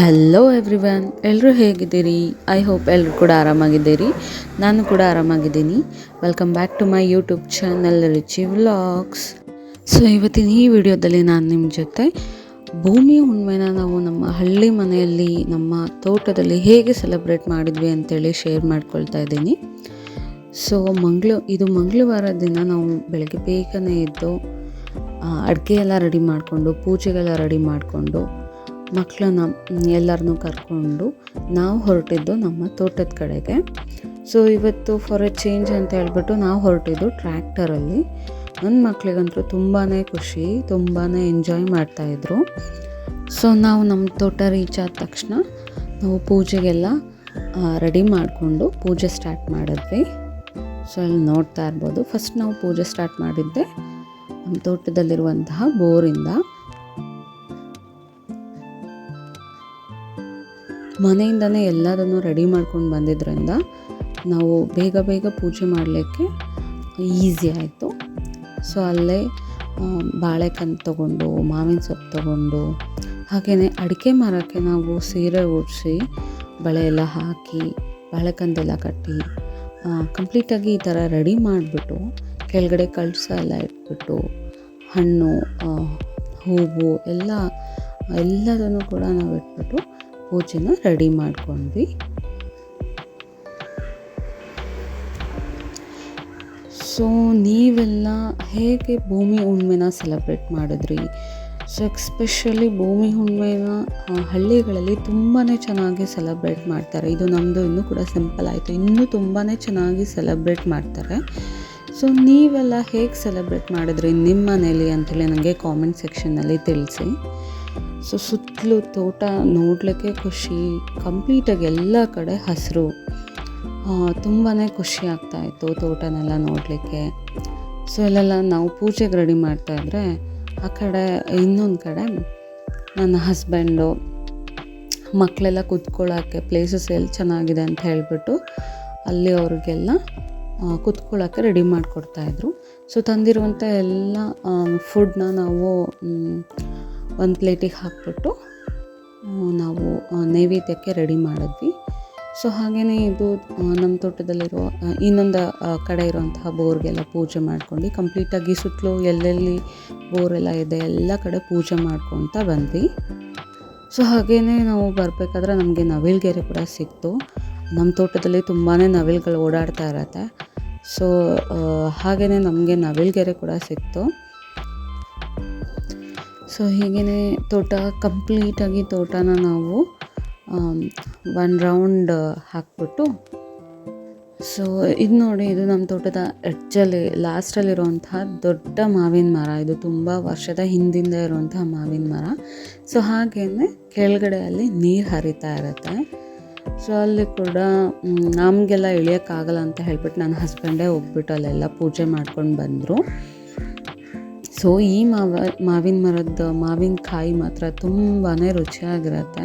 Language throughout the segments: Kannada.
ಹಲೋ ಎವ್ರಿವನ್, ಎಲ್ಲರೂ ಹೇಗಿದ್ದೀರಿ? ಐ ಹೋಪ್ ಎಲ್ಲರೂ ಕೂಡ ಆರಾಮಾಗಿದ್ದೀರಿ. ನಾನು ಕೂಡ ಆರಾಮಾಗಿದ್ದೀನಿ. Welcome back to my YouTube channel Richi vlogs. So ಇವತ್ತಿನ ಈ ವಿಡಿಯೋದಲ್ಲಿ ನಾನು ನಿಮ್ಮ ಜೊತೆ ಭೂಮಿ ಹುಣ್ಣಿಮೆನ ನಾವು ನಮ್ಮ ಹಳ್ಳಿ ಮನೆಯಲ್ಲಿ ನಮ್ಮ ತೋಟದಲ್ಲಿ ಹೇಗೆ ಸೆಲೆಬ್ರೇಟ್ ಮಾಡಿದ್ವಿ ಅಂತೇಳಿ ಶೇರ್ ಮಾಡ್ಕೊಳ್ತಾ ಇದ್ದೀನಿ. ಸೊ ಇದು ಮಂಗಳವಾರ ದಿನ ನಾವು ಬೆಳಗ್ಗೆ ಬೇಗನೆ ಎದ್ದು ಅಡುಗೆ ಎಲ್ಲ ರೆಡಿ ಮಾಡಿಕೊಂಡು, ಪೂಜೆಗೆಲ್ಲ ರೆಡಿ ಮಾಡಿಕೊಂಡು, ಮಕ್ಕಳನ್ನ ಎಲ್ಲರನ್ನೂ ಕರ್ಕೊಂಡು ನಾವು ಹೊರಟಿದ್ದು ನಮ್ಮ ತೋಟದ ಕಡೆಗೆ. ಸೊ ಇವತ್ತು ಫಾರ್ ಎ ಚೇಂಜ್ ಅಂತ ಹೇಳ್ಬಿಟ್ಟು ನಾವು ಹೊರಟಿದ್ದು ಟ್ರ್ಯಾಕ್ಟರಲ್ಲಿ. ನನ್ನ ಮಕ್ಕಳಿಗಂತೂ ತುಂಬಾ ಖುಷಿ, ತುಂಬಾ ಎಂಜಾಯ್ ಮಾಡ್ತಾಯಿದ್ರು. ಸೊ ನಾವು ನಮ್ಮ ತೋಟ ರೀಚ್ ಆದ ತಕ್ಷಣ ನಾವು ಪೂಜೆಗೆಲ್ಲ ರೆಡಿ ಮಾಡಿಕೊಂಡು ಪೂಜೆ ಸ್ಟಾರ್ಟ್ ಮಾಡಿದ್ವಿ. ಸೊ ಅಲ್ಲಿ ನೋಡ್ತಾ ಇರ್ಬೋದು, ಫಸ್ಟ್ ನಾವು ಪೂಜೆ ಸ್ಟಾರ್ಟ್ ಮಾಡಿದ್ದೆ ನಮ್ಮ ತೋಟದಲ್ಲಿರುವಂತಹ ಬೋರಿಂದ. ಮನೆಯಿಂದನೇ ಎಲ್ಲದನ್ನು ರೆಡಿ ಮಾಡ್ಕೊಂಡು ಬಂದಿದ್ದರಿಂದ ನಾವು ಬೇಗ ಬೇಗ ಪೂಜೆ ಮಾಡಲಿಕ್ಕೆ ಈಸಿ ಆಯಿತು. ಸೊ ಅಲ್ಲೇ ಬಾಳೆಕಂದು ತೊಗೊಂಡು, ಮಾವಿನ ಸೊಪ್ಪು ತೊಗೊಂಡು, ಹಾಗೆಯೇ ಅಡಿಕೆ ಮರಕ್ಕೆ ನಾವು ಸೀರೆ ಉಡಿಸಿ ಬಳೆ ಎಲ್ಲ ಹಾಕಿ ಬಾಳೆಕಂದೆಲ್ಲ ಕಟ್ಟಿ ಕಂಪ್ಲೀಟಾಗಿ ಈ ಥರ ರೆಡಿ ಮಾಡಿಬಿಟ್ಟು ಕೆಳಗಡೆ ಕಳಸ ಎಲ್ಲ ಇಟ್ಬಿಟ್ಟು ಹಣ್ಣು, ಹೂವು ಎಲ್ಲದನ್ನು ಕೂಡ ನಾವು ಇಟ್ಬಿಟ್ಟು ಪೂಜೆನ ರೆಡಿ ಮಾಡ್ಕೊಂಡ್ವಿ. ಸೊ ನೀವೆಲ್ಲ ಹೇಗೆ ಭೂಮಿ ಹುಣ್ಣಿಮೆನ ಸೆಲೆಬ್ರೇಟ್ ಮಾಡಿದ್ರಿ? ಸೊ ಎಕ್ಸ್ಪೆಷಲಿ ಭೂಮಿ ಹುಣ್ಣಿಮೆನ ಹಳ್ಳಿಗಳಲ್ಲಿ ತುಂಬಾ ಚೆನ್ನಾಗಿ ಸೆಲೆಬ್ರೇಟ್ ಮಾಡ್ತಾರೆ. ಇದು ನಮ್ಮದು ಇನ್ನೂ ಕೂಡ ಸಿಂಪಲ್ ಆಯಿತು, ಇನ್ನೂ ತುಂಬಾ ಚೆನ್ನಾಗಿ ಸೆಲೆಬ್ರೇಟ್ ಮಾಡ್ತಾರೆ. ಸೊ ನೀವೆಲ್ಲ ಹೇಗೆ ಸೆಲೆಬ್ರೇಟ್ ಮಾಡಿದ್ರಿ ನಿಮ್ಮ ಮನೇಲಿ ಅಂತೇಳಿ ನನಗೆ ಕಾಮೆಂಟ್ ಸೆಕ್ಷನ್ನಲ್ಲಿ ತಿಳಿಸಿ. ಸೊ ಸುತ್ತಲೂ ತೋಟ ನೋಡಲಿಕ್ಕೆ ಖುಷಿ, ಕಂಪ್ಲೀಟಾಗಿ ಎಲ್ಲ ಕಡೆ ಹಸಿರು, ತುಂಬಾ ಖುಷಿ ಆಗ್ತಾಯಿತ್ತು ತೋಟನೆಲ್ಲ ನೋಡಲಿಕ್ಕೆ. ಸೊ ಇಲ್ಲೆಲ್ಲ ನಾವು ಪೂಜೆಗೆ ರೆಡಿ ಮಾಡ್ತಾಯಿದ್ರೆ ಆ ಕಡೆ ಇನ್ನೊಂದು ಕಡೆ ನನ್ನ ಹಸ್ಬೆಂಡು ಮಕ್ಕಳೆಲ್ಲ ಕೂತ್ಕೊಳ್ಳೋಕ್ಕೆ ಪ್ಲೇಸಸ್ ಎಲ್ಲಿ ಚೆನ್ನಾಗಿದೆ ಅಂತ ಹೇಳಿಬಿಟ್ಟು ಅಲ್ಲಿ ಅವ್ರಿಗೆಲ್ಲ ಕೂತ್ಕೊಳ್ಳೋಕ್ಕೆ ರೆಡಿ ಮಾಡಿಕೊಡ್ತಾಯಿದ್ರು. ಸೊ ತಂದಿರುವಂಥ ಎಲ್ಲ ಫುಡ್ನ ನಾವು ಒಂದು ಪ್ಲೇಟಿಗೆ ಹಾಕ್ಬಿಟ್ಟು ನಾವು ನೈವೇದ್ಯಕ್ಕೆ ರೆಡಿ ಮಾಡಿದ್ವಿ. ಸೊ ಹಾಗೆಯೇ ಇದು ನಮ್ಮ ತೋಟದಲ್ಲಿರೋ ಇನ್ನೊಂದು ಕಡೆ ಇರೋಂತಹ ಬೋರ್ಗೆಲ್ಲ ಪೂಜೆ ಮಾಡ್ಕೊಂಡು ಕಂಪ್ಲೀಟಾಗಿ ಸುತ್ತಲೂ ಎಲ್ಲೆಲ್ಲಿ ಬೋರೆಲ್ಲ ಇದೆ ಎಲ್ಲ ಕಡೆ ಪೂಜೆ ಮಾಡ್ಕೊತ ಬಂದ್ವಿ. ಸೊ ಹಾಗೆಯೇ ನಾವು ಬರಬೇಕಾದ್ರೆ ನಮಗೆ ನವಿಲುಗೆರೆ ಕೂಡ ಸಿಕ್ತು. ನಮ್ಮ ತೋಟದಲ್ಲಿ ತುಂಬಾ ನವಿಲುಗಳು ಓಡಾಡ್ತಾ ಇರತ್ತೆ. ಸೊ ಹಾಗೆಯೇ ನಮಗೆ ನವಿಲುಗೆರೆ ಕೂಡ ಸಿಕ್ತು. ಸೊ ಹೀಗೇ ಕಂಪ್ಲೀಟಾಗಿ ತೋಟನ ನಾವು ಒಂದು ರೌಂಡ್ ಹಾಕ್ಬಿಟ್ಟು, ಸೊ ಇದು ನೋಡಿ, ಇದು ನಮ್ಮ ತೋಟದ ಎಡ್ಜಲ್ಲಿ ಲಾಸ್ಟಲ್ಲಿರುವಂತಹ ದೊಡ್ಡ ಮಾವಿನ ಮರ. ಇದು ತುಂಬ ವರ್ಷದ ಹಿಂದಿಂದ ಇರುವಂತಹ ಮಾವಿನ ಮರ. ಸೊ ಹಾಗೆಯೇ ಕೆಳಗಡೆ ಅಲ್ಲಿ ನೀರು ಹರಿತಾ ಇರುತ್ತೆ. ಸೊ ಅಲ್ಲಿ ಕೂಡ ನಮಗೆಲ್ಲ ಇಳಿಯೋಕ್ಕಾಗಲ್ಲ ಅಂತ ಹೇಳ್ಬಿಟ್ಟು ನನ್ನ ಹಸ್ಬೆಂಡೇ ಹೋಗ್ಬಿಟ್ಟು ಅಲ್ಲೆಲ್ಲ ಪೂಜೆ ಮಾಡ್ಕೊಂಡು ಬಂದರು. ಸೊ ಈ ಮಾವಿನ ಮರದ ಮಾವಿನಕಾಯಿ ಮಾತ್ರ ತುಂಬಾ ರುಚಿಯಾಗಿರುತ್ತೆ.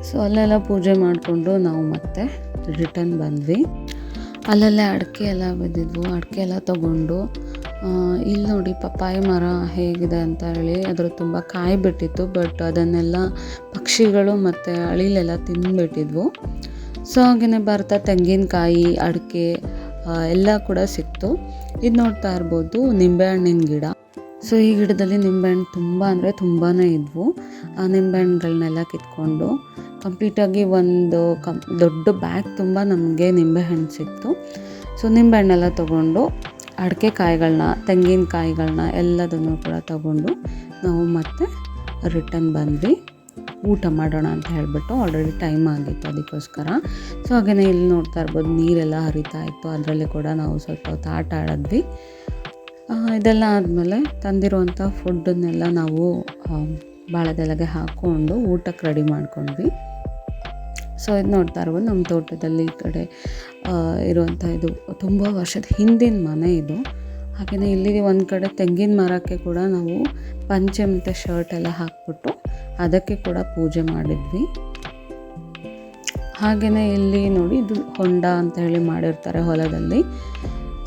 ಸೊ ಅಲ್ಲೆಲ್ಲ ಪೂಜೆ ಮಾಡಿಕೊಂಡು ನಾವು ಮತ್ತೆ ರಿಟರ್ನ್ ಬಂದ್ವಿ. ಅಲ್ಲಲ್ಲೇ ಅಡಿಕೆ ಎಲ್ಲ ಬಿದ್ದಿದ್ವು, ಅಡಿಕೆ ಎಲ್ಲ ತೊಗೊಂಡು ಇಲ್ಲಿ ನೋಡಿ ಪಪ್ಪಾಯ ಮರ ಹೇಗಿದೆ ಅಂತ ಹೇಳಿ ಅದ್ರ ತುಂಬ ಕಾಯಿ ಬಿಟ್ಟಿತ್ತು. ಬಟ್ ಅದನ್ನೆಲ್ಲ ಪಕ್ಷಿಗಳು ಮತ್ತು ಅಳಿಲೆಲ್ಲ ತಿಂದುಬಿಟ್ಟಿದ್ವು. ಸೊ ಹಾಗೆಯೇ ಬರ್ತಾ ತೆಂಗಿನಕಾಯಿ, ಅಡಿಕೆ ಎಲ್ಲ ಕೂಡ ಸಿಕ್ತು. ಇದು ನೋಡ್ತಾ ಇರ್ಬೋದು ನಿಂಬೆಹಣ್ಣಿನ ಗಿಡ. ಸೊ ಈ ಗಿಡದಲ್ಲಿ ನಿಂಬೆಹಣ್ಣು ತುಂಬಾ ಇದ್ವು. ಆ ನಿಂಬೆಹಣ್ಣುಗಳನ್ನೆಲ್ಲ ಕಿತ್ಕೊಂಡು ಕಂಪ್ಲೀಟಾಗಿ ಒಂದು ದೊಡ್ಡ ಬ್ಯಾಗ್ ತುಂಬ ನಮಗೆ ನಿಂಬೆಹಣ್ಣು ಸಿಕ್ತು. ಸೊ ನಿಂಬೆಹಣ್ಣೆಲ್ಲ ತೊಗೊಂಡು ಅಡಿಕೆ ಕಾಯಿಗಳನ್ನ, ತೆಂಗಿನಕಾಯಿಗಳನ್ನ ಎಲ್ಲದನ್ನು ಕೂಡ ತಗೊಂಡು ನಾವು ಮತ್ತೆ ರಿಟರ್ನ್ ಬಂದ್ವಿ. ಊಟ ಮಾಡೋಣ ಅಂತ ಹೇಳಿಬಿಟ್ಟು ಆಲ್ರೆಡಿ ಟೈಮ್ ಆಗಿತ್ತು ಅದಕ್ಕೋಸ್ಕರ. ಸೊ ಹಾಗೆಯೇ ಇಲ್ಲಿ ನೋಡ್ತಾ ಇರ್ಬೋದು ನೀರೆಲ್ಲ ಹರಿತಾ ಇತ್ತು. ಅದರಲ್ಲಿ ಕೂಡ ನಾವು ಸ್ವಲ್ಪ ಹೊತ್ತು ಆಟ ಆಡಿದ್ವಿ. ಇದೆಲ್ಲ ಆದಮೇಲೆ ತಂದಿರುವಂಥ ಫುಡ್ಡನ್ನೆಲ್ಲ ನಾವು ಬಾಳೆದೆಲೆಗೆ ಹಾಕ್ಕೊಂಡು ಊಟಕ್ಕೆ ರೆಡಿ ಮಾಡ್ಕೊಂಡ್ವಿ. ಸೊ ಇದು ನೋಡ್ತಾ ಇರ್ಬೋದು ನಮ್ಮ ತೋಟದಲ್ಲಿ ಈ ಕಡೆ ಇರುವಂಥ ಇದು ತುಂಬ ವರ್ಷದ ಹಿಂದಿನ ಮನೆ ಇದು. ಹಾಗೆಯೇ ಇಲ್ಲಿಗೆ ಒಂದು ಕಡೆ ತೆಂಗಿನ ಮರಕ್ಕೆ ಕೂಡ ನಾವು ಪಂಚೆ ಮತ್ತು ಶರ್ಟ್ ಎಲ್ಲ ಹಾಕ್ಬಿಟ್ಟು ಅದಕ್ಕೆ ಕೂಡ ಪೂಜೆ ಮಾಡಿದ್ವಿ. ಹಾಗೆಯೇ ಇಲ್ಲಿ ನೋಡಿ, ಇದು ಹೊಂಡ ಅಂತ ಹೇಳಿ ಮಾಡಿರ್ತಾರೆ ಹೊಲದಲ್ಲಿ.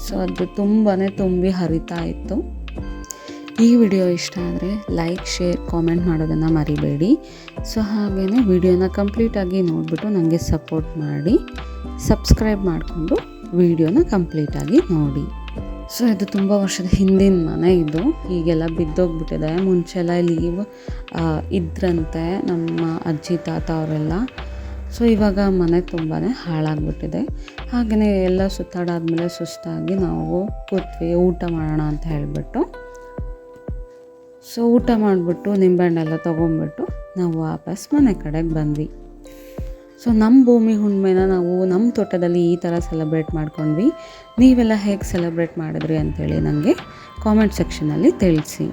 ಸೊ ಅದು ತುಂಬಾ ತುಂಬಿ ಹರಿತಾ ಇತ್ತು. ಈ ವಿಡಿಯೋ ಇಷ್ಟ ಆದರೆ ಲೈಕ್, ಶೇರ್, ಕಾಮೆಂಟ್ ಮಾಡೋದನ್ನು ಮರಿಬೇಡಿ. ಸೊ ಹಾಗೆಯೇ ವಿಡಿಯೋನ ಕಂಪ್ಲೀಟಾಗಿ ನೋಡಿಬಿಟ್ಟು ನನಗೆ ಸಪೋರ್ಟ್ ಮಾಡಿ, ಸಬ್ಸ್ಕ್ರೈಬ್ ಮಾಡಿಕೊಂಡು ವಿಡಿಯೋನ ಕಂಪ್ಲೀಟಾಗಿ ನೋಡಿ. ಸೊ ಇದು ತುಂಬ ವರ್ಷದ ಹಿಂದಿನ ಮನೆ ಇದು, ಹೀಗೆಲ್ಲ ಬಿದ್ದೋಗ್ಬಿಟ್ಟಿದೆ. ಮುಂಚೆಲ್ಲ ಲೀವ್ ಇದ್ರಂತೆ ನಮ್ಮ ಅಜ್ಜಿ ತಾತ ಅವರೆಲ್ಲ. ಸೊ ಇವಾಗ ಮನೆ ತುಂಬಾ ಹಾಳಾಗ್ಬಿಟ್ಟಿದೆ. ಹಾಗೆಯೇ ಎಲ್ಲ ಸುತ್ತಾಡಾದ್ಮೇಲೆ ಸುಸ್ತಾಗಿ ನಾವು ಕೂತ್ವಿ ಊಟ ಮಾಡೋಣ ಅಂತ ಹೇಳಿಬಿಟ್ಟು. ಸೊ ಊಟ ಮಾಡಿಬಿಟ್ಟು ನಿಂಬೆಹಣ್ಣೆಲ್ಲ ತೊಗೊಂಡ್ಬಿಟ್ಟು ನಾವು ವಾಪಸ್ ಮನೆ ಕಡೆಗೆ ಬಂದ್ವಿ. ಸೊ ನಮ್ಮ ಭೂಮಿ ಹುಣ್ಣಿಮೆನ ನಾವು ನಮ್ಮ ತೋಟದಲ್ಲಿ ಈ ಥರ ಸೆಲೆಬ್ರೇಟ್ ಮಾಡ್ಕೊಂಡ್ವಿ. ನೀವೆಲ್ಲ ಹೇಗೆ ಸೆಲೆಬ್ರೇಟ್ ಮಾಡಿದ್ರಿ ಅಂಥೇಳಿ ನನಗೆ ಕಾಮೆಂಟ್ ಸೆಕ್ಷನಲ್ಲಿ ತಿಳಿಸಿ.